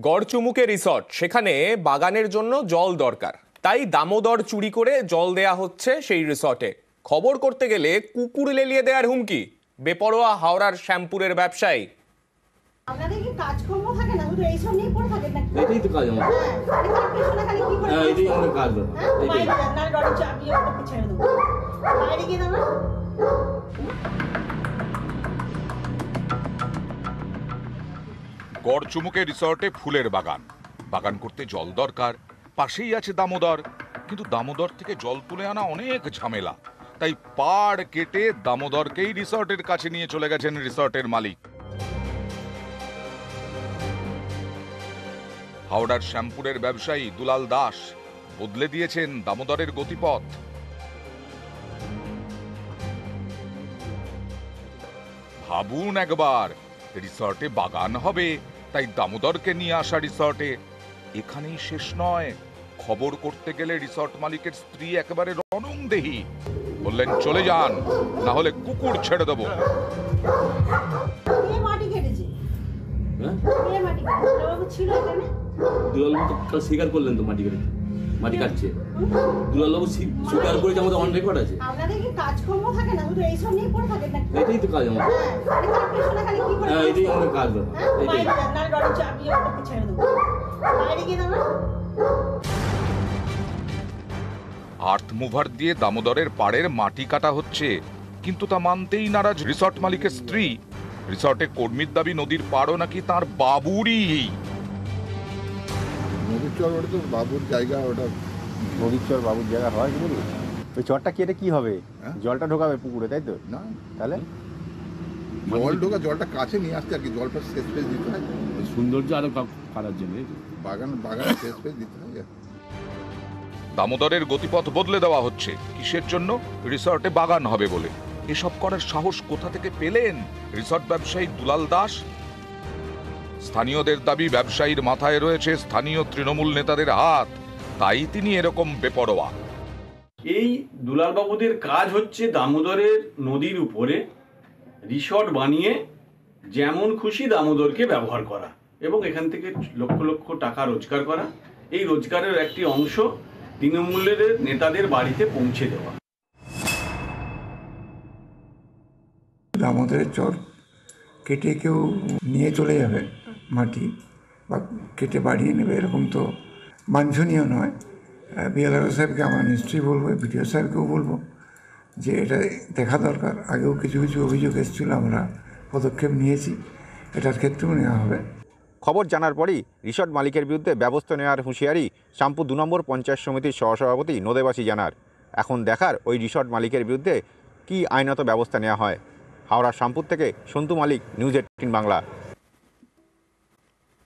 গড়চুমুকে resort, সেখানে বাগানের জন্য জল দরকার, তাই দামোদর চুরি করে জল দেয়া হচ্ছে সেই রিসর্টে। খবর করতে গেলে কুকুর লেলিয়ে দেওয়ার হুমকি, বেপরোয়া হাওড়ার শ্যামপুরের ব্যবসায়ী। আপনাদের কি কাজকর্ম থাকে না, শুধু এইসব নিয়ে পড়ে থাকেন নাকি? এটাই তো কাজ আমার। হ্যাঁ, এটাই আমাদের কাজ। বাইরে যান, না গাড়ি চাপিয়ে ওকে ছেড়ে দেবো। বাইরে গিয়ে দাঁড়ান। গড়চুমুকে রিসর্টে ফুলের বাগান। বাগান করতে জল দরকার, পাশেই আছে দামোদর, কিন্তু দামোদর থেকে জল তুলে আনা অনেক ঝামেলা। তাই পাড় কেটে দামোদরকেই রিসর্টের কাছে নিয়ে চলে গেছেন রিসর্টের মালিক। হাওড়ার শ্যামপুরের ব্যবসায়ী দুলাল দাস বদলে দিয়েছেন দামোদরের গতিপথ। ভাবুন একবার, রিসর্টে বাগান হবে, তাই দামোদরকে নিয়ে আসা রিসর্টে। এখানেই শেষ নয়, খবর করতে গেলে রিসর্ট মালিকের স্ত্রী একেবারে রণংদেহী। বললেন চলে যান, না হলে কুকুর ছেড়ে দেবো। কে মাটি কেটেছে? হ্যাঁ, কে মাটি কেটেছে? বাবু ছিল এখানে? দুলালবাবু তো কাল স্বীকার করলেন তো মাটি কেটে মাটি কাটছে। দুলালবাবু স্বীকার করেছে, আমাদের অন রেকর্ড আছে। আপনাদের কি কাজকর্ম থাকে না, শুধু এইসব নিয়ে পড়ে থাকেন নাকি? এটাই তো কাজ আমার। হ্যাঁ, এটাই আমাদের কাজ। বাইরে যান, না গাড়ি চাপিয়ে ওকে ছেড়ে দেবো। বাইরে গিয়ে দাঁড়ান। আর্থ মুভার দিয়ে দামোদরের পাড়ের মাটি কাটা হচ্ছে, কিন্তু তা মানতেই নারাজ রিসর্ট মালিকের স্ত্রী। রিসর্টে কর্মীর দাবি নদীর পাড়ও নাকি তার বাবুরই। নদীর চর ওটা তো বাবুর জায়গা, ওটা নদীর চর বাবুর জায়গা হয় কি বলবো? ওই চরটা কেটে কি হবে? হ্যাঁ? জলটা ঢোকাবে পুকুরে, তাই তো? না, তাহলে জল ঢোকা, জলটা কাছে নিয়ে আসতে আর কি, জলটা শেষ পেজ দিতে হয়, সৌন্দর্য আরো কাটার জন্য বাগানে শেষ পেজ দিতে হয়। দামোদরের গতিপথ বদলে দেওয়া হচ্ছে কিসের জন্য? রিসর্টে বাগান হবে বলে। এসব করার সাহস কোথা থেকে পেলেন রিসর্ট ব্যবসায়ী দুলাল দাস? স্থানীয়দের দাবি, ব্যবসায়ীর মাথায় রয়েছে স্থানীয় তৃণমূল নেতাদের হাত, তাই তিনি এরকম বেপরোয়া। এই দুলালবাবুদের কাজ হচ্ছে দামোদরের নদীর উপরে রিসর্ট বানিয়ে যেমন খুশি দামোদরকে ব্যবহার করা এবং এখান থেকে লক্ষ লক্ষ টাকা রোজগার করা। এই রোজগারের একটি অংশ তৃণমূলের নেতাদের বাড়িতে পৌঁছে দেওয়া। দামোদরের চর কেটে কেউ নিয়ে চলে যাবে মাটি, বা কেটে বাড়িয়ে নেবে, এরকম তো বাঞ্ছনীয় নয়। বিএলআরও সাহেবকে আমরা নিশ্চয়ই বলবো, বিডিও সাহেবকেও বলবো যে এটা দেখা দরকার। আগেও কিছু কিছু অভিযোগ এসেছিল, আমরা পদক্ষেপ নিয়েছি, এটার ক্ষেত্রেও নেওয়া হবে। খবর জানার পরই রিসর্ট মালিকের বিরুদ্ধে ব্যবস্থা নেওয়ার হুঁশিয়ারি শ্যামপুর 2 নম্বর পঞ্চায়েত সমিতির সহসভাপতি নদেবাসী জানার। এখন দেখার ওই রিসর্ট মালিকের বিরুদ্ধে কি আইনত ব্যবস্থা নেওয়া হয়। হাওড়া শ্যামপুর থেকে সন্তু মালিক, নিউজ 18 বাংলা।